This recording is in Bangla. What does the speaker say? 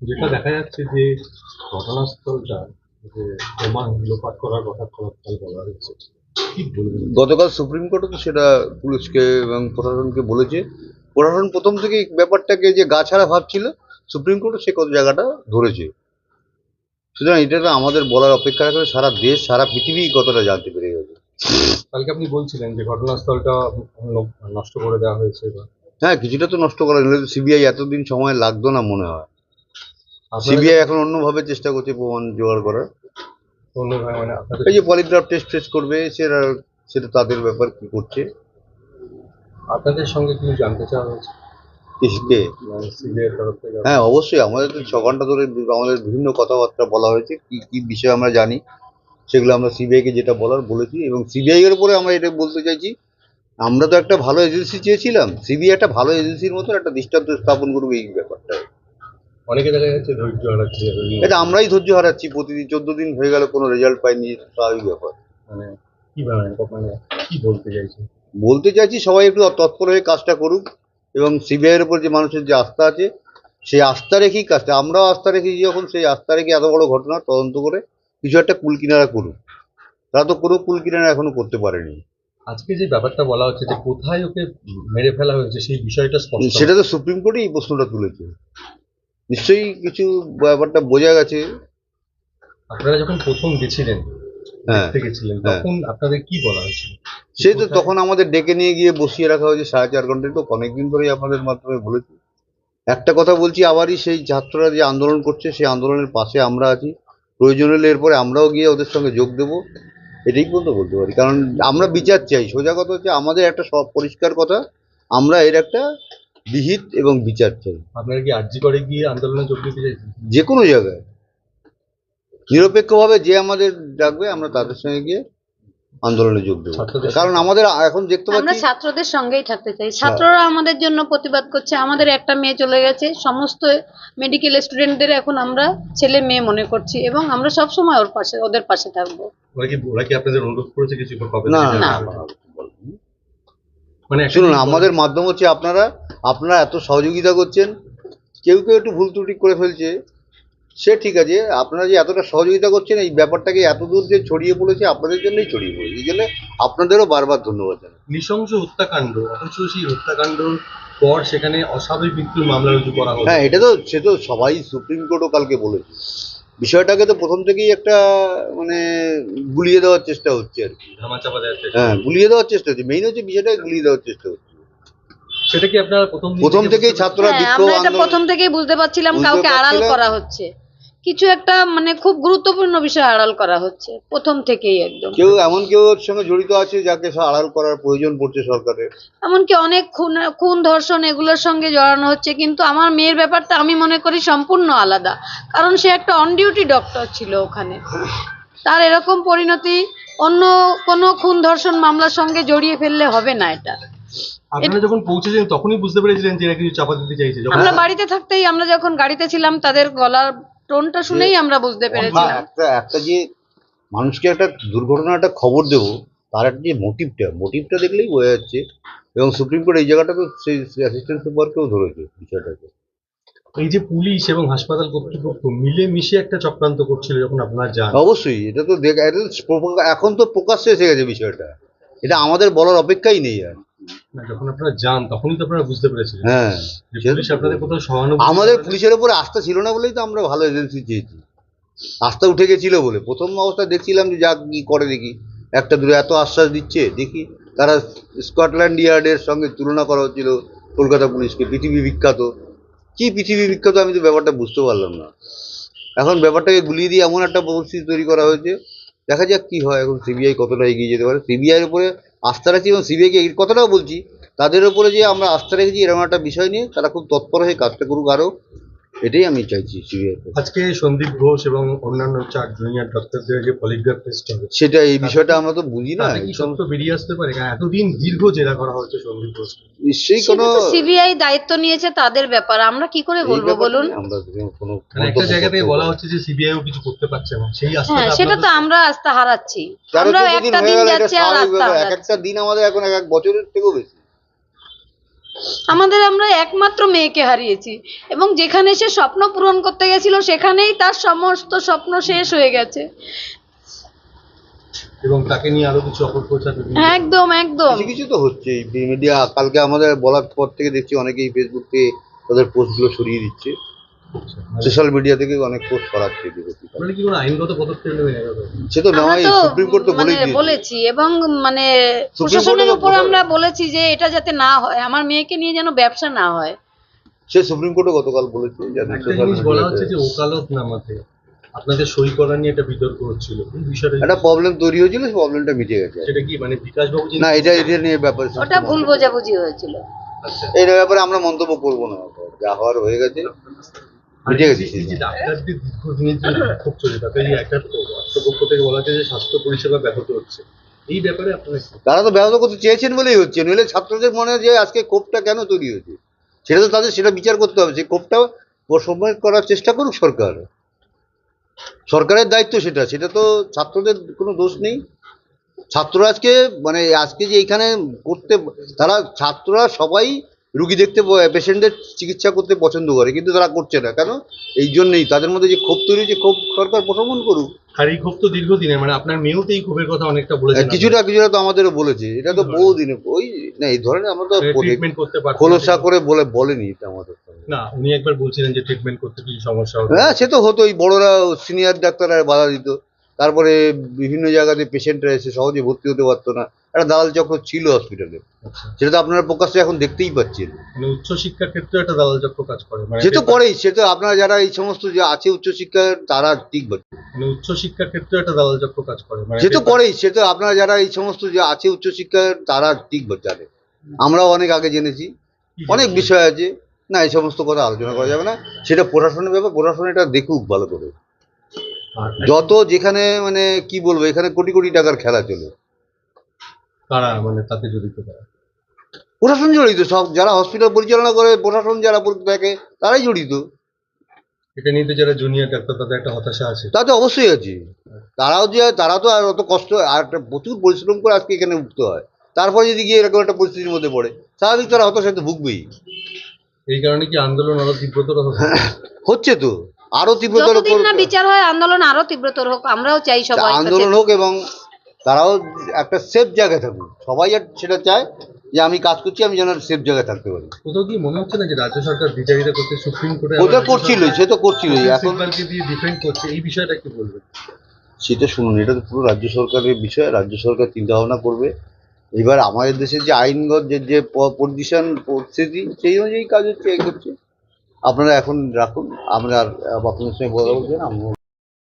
যেটা দেখা যাচ্ছে যে ঘটনাস্থলটা যে বোমা লোপাট করার কথা বলা হচ্ছে, কি বলবেন? গতকাল সুপ্রিম কোর্টও তো সেটা পুলিশকে এবং প্রশাসনকে বলেছে। প্রশাসন প্রথম থেকে ব্যাপারটাকে যে গা ছাড়া ভাবছিল, সুপ্রিম কোর্টও সে কত জায়গাটা ধরেছে। সুতরাং এটা তো আমাদের বলার অপেক্ষা রাখলে সারা দেশ সারা পৃথিবী কতটা জানতে পেরে গেছে। কালকে আপনি বলছিলেন যে ঘটনাস্থলটা নষ্ট করে দেওয়া হয়েছে, হ্যাঁ, কিছুটা তো নষ্ট করা গেলে সিবিআই এতদিন সময় লাগতো না মনে হয়। আপনারা সিবিআই এখন অন্যভাবে চেষ্টা করছে প্রমাণ জোগাড় করার। অন্যভাবে মানে আপনাদের এই যে পলিগ্রাফ টেস্ট করবে, সেটা সেটা তাদের ব্যাপার, কি করছে। আপনাদের সঙ্গে কিছু জানতে চাওয়া হয়েছে কিসকে? সিবিআই এর তরফ থেকে? হ্যাঁ, অবশ্যই আমাদের তো 6 ঘন্টা ধরে আমাদের বিভিন্ন কথাবার্তা বলা হয়েছে, কি কি বিষয় আমরা জানি সেগুলো আমরা সিবিআইকে যেটা বলার বলেছি। এবং সিবিআই এর উপরে আমরা এটা বলতে চাইছি, আমরা তো একটা ভালো এজেন্সি চেয়েছিলাম, সিবিআই একটা ভালো এজেন্সির মতো একটা দৃষ্টান্ত স্থাপন করবে এই ব্যাপারটা। অনেকে দেখা যাচ্ছে ধৈর্য হারাচ্ছে, এটা আমরাই ধৈর্য হারাচ্ছি, প্রতিদিন 14 দিন হয়ে গেল কোনো রেজাল্ট পাইনি, স্বাভাবিক ব্যাপার। মানে কিভাবে মানে কি বলতে চাইছেন? বলতে চাইছি সবাই একটু তৎপর হয়ে কাজটা করুক, এবং সিবিআই এর উপর যে মানুষের যে আস্থা আছে, সেই আস্থা রেখেই কাজটা, আমরাও আস্থা রেখেছি যখন, সেই আস্থা রেখে এত বড় ঘটনা তদন্ত করে কিছু একটা কুল কিনারা করুক। তারা তো কোনো কুল কিনারা এখনো করতে পারেনি। আজকে যে ব্যাপারটা বলা হচ্ছে যে কোথায় ওকে মেরে ফেলা হয়েছে সেই বিষয়টা স্পষ্ট সেটা তো সুপ্রিম কোর্টে এই প্রশ্নটা তুলেছে, নিশ্চয়ই কিছু ব্যাপারটা বোঝা গেছে। আপনারা যখন প্রথম গেছিলেন, হ্যাঁ, দেখতে গেছিলেন, হ্যাঁ। তখন আপনাদের কি বলা হয়েছিল? সেই তো তখন আমাদের ডেকে নিয়ে গিয়ে বসিয়ে রাখা হয়েছে 4.5 ঘন্টা, তো অনেকদিন ধরেই আপনাদের মাধ্যমে বলেছি। একটা কথা বলছি আবারই, সেই ছাত্ররা যে আন্দোলন করছে সেই আন্দোলনের পাশে আমরা আছি, প্রয়োজন হলে এরপরে আমরাও গিয়ে ওদের সঙ্গে যোগ দেবো, এটাই বলতে পারি। কারণ আমরা বিচার চাই, সোজা কথা হচ্ছে আমাদের একটা সব পরিষ্কার কথা, আমরা এর একটা বিহিত এবং বিচার চাই। আপনারা কি আরজি করে গিয়ে আন্দোলনে যোগ দিতে চাইছেন? যে কোনো জায়গায় নিরপেক্ষভাবে যে আমাদের ডাকবে আমরা তাদের সঙ্গে গিয়ে আন্দোলনে যোগ দেবো। কারণ আমাদের এখন দেখতে আমরা পাচ্ছি ছাত্রদের সঙ্গেই থাকতে চাই। ছাত্ররা আমাদের জন্য প্রতিবাদ করছে। আমাদের একটা মেয়ে চলে গেছে, সমস্ত মেডিকেল স্টুডেন্টদের এখন আমরা ছেলে মেয়ে মনে করছি, এবং আমরা সব সময় ওদের পাশে থাকবো। ওরা কি আপনাদের অনুরোধ করেছে কিছু? না, না। মানে শুনুন, আমাদের মাধ্যম হচ্ছে আপনারা এত সহযোগিতা করছেন, কেউ কেউ একটু ভুল ত্রুটি করে ফেলছে, সে ঠিক আছে। আপনারা যে এতটা সহযোগিতা করছেন, এই ব্যাপারটাকে এতদূর যে ছড়িয়ে পড়েছে আপনাদের জন্যই ছড়িয়ে পড়েছে, এই জন্য আপনাদেরও বারবার ধন্যবাদ জানাই। নৃশংস হত্যাকাণ্ড, অথচ সেই হত্যাকাণ্ডর পর সেখানে অস্বাভাবিক মৃত্যুর মামলা রুজু করা হলো। হ্যাঁ, সে তো সবাই, সুপ্রিম কোর্টও কালকে বলেছে। বিষয়টাকে তো প্রথম থেকেই একটা মানে গুলিয়ে দেওয়ার চেষ্টা হচ্ছে আর কি। ধামাচাপা দেওয়ার চেষ্টা। হ্যাঁ, গুলিয়ে দেওয়ার চেষ্টা হচ্ছে, মেইন হচ্ছে বিষয়টাকে গুলিয়ে দেওয়ার চেষ্টা হচ্ছে। সেটা কি আপনারা প্রথম থেকেই ছাত্ররা বিক্ষোভ আমরা এটা আন্দোলন প্রথম থেকেই বুঝতে পারছিলাম কাউকে আড়াল করা হচ্ছে, কিছু একটা মানে খুব গুরুত্বপূর্ণ বিষয় আড়াল করা হচ্ছে প্রথম থেকেই একদম। কেউ ওর সঙ্গে জড়িত আছে যাকে আড়াল করার প্রয়োজন পড়ছে সরকারের। এমনকি অনেক খুন ধর্ষণ এগুলোর সঙ্গে জড়ানো হচ্ছে, কিন্তু আমার মেয়ের ব্যাপারটা আমি মনে করি সম্পূর্ণ আলাদা। কারণ সে একটা অন ডিউটি ডক্টর ছিল ওখানে, তার এরকম পরিণতি অন্য কোনো খুন ধর্ষণ মামলার সঙ্গে জড়িয়ে ফেললে হবে না। এটা আপনারা যখন পৌঁছেছেন তখনই বুঝতে পেরেছিলেন যে এরা কিছু চাপা দিতে চাইছে? আমরা বাড়িতে থাকতেই, আমরা যখন গাড়িতে ছিলাম তাদের গলার টোনটা শুনেই আমরা বুঝতে পেরেছিলাম। একটা যে মানুষকে একটা দুর্ঘটনার একটা খবর দেবো, তার একটা যে মোটিভটা দেখলেই বোঝা যাচ্ছে। এবং সুপ্রিম কোর্ট এই জায়গাটা তো সেই অ্যাসিস্ট্যান্ট সুপারকেও ধরেছে বিষয়টাকে। এই যে পুলিশ এবং হাসপাতাল কর্তৃপক্ষ মিলে মিশে একটা চক্রান্ত করছিল যখন আপনারা যান। অবশ্যই এটা তো এখন তো প্রকাশ্যে এসে গেছে বিষয়টা, এটা আমাদের বলার অপেক্ষাই নেই আর। যখন আপনারা যান তখনই তো আপনারা বুঝতে পেরেছিলেন। হ্যাঁ, পুলিশ আপনাদের কোথাও সহানুভূতি? আমাদের পুলিশের উপরে আস্থা ছিল না বলেই তো আমরা ভালো এজেন্সি চেয়েছি। আস্থা উঠে গেছিল বলে প্রথম অবস্থায় দেখছিলাম যে যা কি করে দেখি, একটা দূরে এত আশ্বাস দিচ্ছে দেখি, তারা স্কটল্যান্ড ইয়ার্ডের সঙ্গে তুলনা করা হচ্ছিল কলকাতা পুলিশকে, পৃথিবী বিখ্যাত। কি পৃথিবী বিখ্যাত, আমি তো ব্যাপারটা বুঝতে পারলাম না। এখন ব্যাপারটাকে গুলিয়ে দিয়ে এমন একটা পরিস্থিতি তৈরি করা হয়েছে, দেখা যাক কি হয়। এখন সিবিআই কতটা এগিয়ে যেতে পারে, সিবিআইয়ের উপরে আস্থা রাখছি, এবং সিবিআইকে এই কথাটাও বলছি, তাদের উপরে যে আমরা আস্থা রেখেছি এরকম একটা বিষয় নিয়ে তারা খুব তৎপর হয়ে কাজটা করুক আরও, এটাই আমি চাইছি সিবিআই। আজকে সন্দীপ ঘোষ এবং অন্যান্য 4 জুনিয়র ডক্টরদের যে পলিগ্রাফ টেস্ট হবে, সেটা এই বিষয়টা আমরা তো বুঝি না। কি সত্য বেরিয়ে আসতে পারে? কারণ এতদিন দীর্ঘ জেরা করা হচ্ছে সন্দীপ ঘোষ। নিশ্চয়ই কোনো সিবিআই দায়িত্ব নিয়েছে, তাদের ব্যাপার, আমরা কি করে বলবো বলুন? আমরা কোনো একটা জায়গা থেকে বলা হচ্ছে যে সিবিআইও কিছু করতে পারছে না, সেই আস্থা। সেটা তো আমরা আস্থা হারাচ্ছি। আমরা একটা দিন যাচ্ছে আর আস্থা হারাচ্ছি। একটা দিন আমাদের এখন এক বছরের থেকেও বেশি। আমরা একমাত্র মেয়েকে হারিয়েছি, এবং যেখানে সে স্বপ্ন পূরণ করতে গেছিল সেখানেই তার সমস্ত স্বপ্ন শেষ হয়ে গেছে। এবং তাকে নিয়ে আরো কিছু অপপ্রচার বিভিন্ন একদম একদম। কিছু কিছু তো হচ্ছে মিডিয়া। কালকে আমাদের বলার পর থেকে দেখছি অনেকেই ফেসবুকে তাদের পোস্টগুলো সরিয়ে দিচ্ছে, হচ্ছে। সোশ্যাল মিডিয়া থেকে অনেক পোস্ট করাচ্ছে। আপনারা কি কোনো আইনগত পদক্ষেপ নেবেন এর ব্যাপারে? সে তো আমরা নয়, তো সুপ্রিম কোর্ট তো বলেই দিয়েছে। বলেছি, এবং মানে সুপ্রিম প্রশাসনের কোর্টেরও উপর বলা- আমরা বলেছি যে এটা যাতে না হয়, আমার মেয়েকে নিয়ে যেন ব্যবসা না হয়। সে সুপ্রিম কোর্টে গতকাল বলেছে যাতে একটা সোশ্যাল জিনিস বলা হচ্ছে মিডিয়াতে যে ওকালত নামাতে আপনাদের সই করা নিয়ে একটা বিতর্ক হচ্ছিল, এই বিষয়টা একটা প্রবলেম তৈরি হয়েছিল, সেই প্রবলেমটা মিটে গেছে। সেটা কি মানে বিকাশ বাবু না, এটা নিয়ে ব্যাপার ওটা ভুল বোঝাবুঝি হয়েছিল। আচ্ছা। এই ব্যাপারে আমরা মন্তব্য করবো না, যা হওয়ার হয়ে গেছে, আর মিটে এই গেছে। যে- এই যে ডাক্তারদের দীর্ঘদিনের যে বিক্ষোভ চলে, তাতে এই একটা রাষ্ট্রপক্ষ থেকে বলা হচ্ছে যে স্বাস্থ্য পরিষেবা ব্যাহত হচ্ছে, এই ব্যাপারে আপনার কি? তারা তো ব্যবহার করতে চেয়েছেন বলেই হচ্ছে, নইলে ছাত্রদের মনে যে আজকে ক্ষোভটা কেন তৈরি হয়েছে সেটা তো তাদের সেটা বিচার করতে হবে। সেই ক্ষোভটা প্রশমন করার চেষ্টা করুক সরকার, সরকারের দায়িত্ব সেটা। সেটা তো ছাত্রদের কোনো দোষ নেই। ছাত্ররা আজকে মানে আজকে যে এখানে করতে, তারা ছাত্ররা সবাই রুগী দেখতে, পেশেন্টদের চিকিৎসা করতে পছন্দ করে, কিন্তু তারা করছে না কেন? এই জন্যই তাদের মধ্যে যে ক্ষোভ তৈরি হয়েছে, ক্ষোভ সরকার প্রশমন করুক। আর এই ক্ষোভ তো দীর্ঘদিনের, মানে আপনার মেয়েও তো এই ক্ষোভের কথা অনেকটা বলেছেন, কিছুটা তো আমাদেরও বলেছে, এটা তো বহু দিনে ওই না এই ধরনের আমরা তো ট্রিটমেন্ট করতে পারছেন খোলসা করে বলেনি এটা আমাদের সঙ্গে। না, উনি একবার বলছিলেন যে ট্রিটমেন্ট করতে কিছু সমস্যা হবে। হ্যাঁ, সে তো হতোই, বড়রা সিনিয়র ডাক্তাররা বাধা দিত, তারপরে বিভিন্ন জায়গাতে পেশেন্টরা এসে সহজে ভর্তি হতে পারতো না, একটা দালাল চক্র ছিল হসপিটালে, আচ্ছা। সেটা তো আপনারা প্রকাশ্যে এখন দেখতেই পাচ্ছেন। মানে উচ্চশিক্ষার ক্ষেত্রে একটা দালাল চক্র কাজ করে, মানে সে তো করেই, সে তো আপনারা যারা এই সমস্ত যে আছে উচ্চশিক্ষার তারা ঠিক বলছে, মানে উচ্চশিক্ষার ক্ষেত্রে একটা দালাল চক্র কাজ করে, মানে সে তো করেই, সে তো আপনারা যারা এই সমস্ত যে আছে উচ্চশিক্ষার তারা ঠিক জানে। আমরাও অনেক আগে জেনেছি, অনেক বিষয় আছে। না, এই সমস্ত কথা আলোচনা করা যাবে না, সেটা প্রশাসনের ব্যাপার, প্রশাসন এটা দেখুক ভালো করে। আর যত যেখানে মানে কি বলবো, এখানে কোটি কোটি টাকার খেলা চলে, কারা মানে তাতে জড়িত তারা? প্রশাসন জড়িত, সব যারা হসপিটাল পরিচালনা করে, প্রশাসন যারা দেখে তারাই জড়িত। এটা নিয়ে তো যারা জুনিয়র ডাক্তার তাদের একটা হতাশা আছে। তা তো অবশ্যই আছে। তারা তো আর অত কষ্ট আর একটা প্রচুর পরিশ্রম করে আজকে এখানে উঠতে হয়, তারপরে যদি গিয়ে এরকম একটা পরিস্থিতির মধ্যে পড়ে, স্বাভাবিক তারা হতাশা তো ভুগবেই। এই কারণে কি আন্দোলন আরো তীব্রতর হবে? হচ্ছে তো, আরো তীব্রতর যতদিন না বিচার হয় আন্দোলন আরো তীব্রতর হোক, আমরাও চাই সবাই আন্দোলন হোক, এবং তারাও একটা সেফ জায়গায় থাকুক। সবাই আর সেটা চায় যে আমি কাজ করছি, আমি যেন সেফ জায়গায় থাকতে পারি। কোথাও কি মনে হচ্ছে না যে রাজ্য সরকার বিচারিতা করতে সুপ্রিম কোর্টে ওটা করছিলই, সে তো করছিলই, এখন প্রিন্সিপালকে দিয়ে ডিফেন্ড করছে, এই বিষয়টা কি বলবেন? সেটা শুনুন, এটা তো পুরো রাজ্য সরকারের বিষয়, রাজ্য সরকার চিন্তা ভাবনা করবে। এবার আমাদের দেশের যে আইনগত যে পজিশন পরিস্থিতি সেই অনুযায়ী কাজ হচ্ছে, এগোচ্ছে। আপনারা এখন রাখুন, আমরা আর আপনাদের সঙ্গে কথা বলছেন।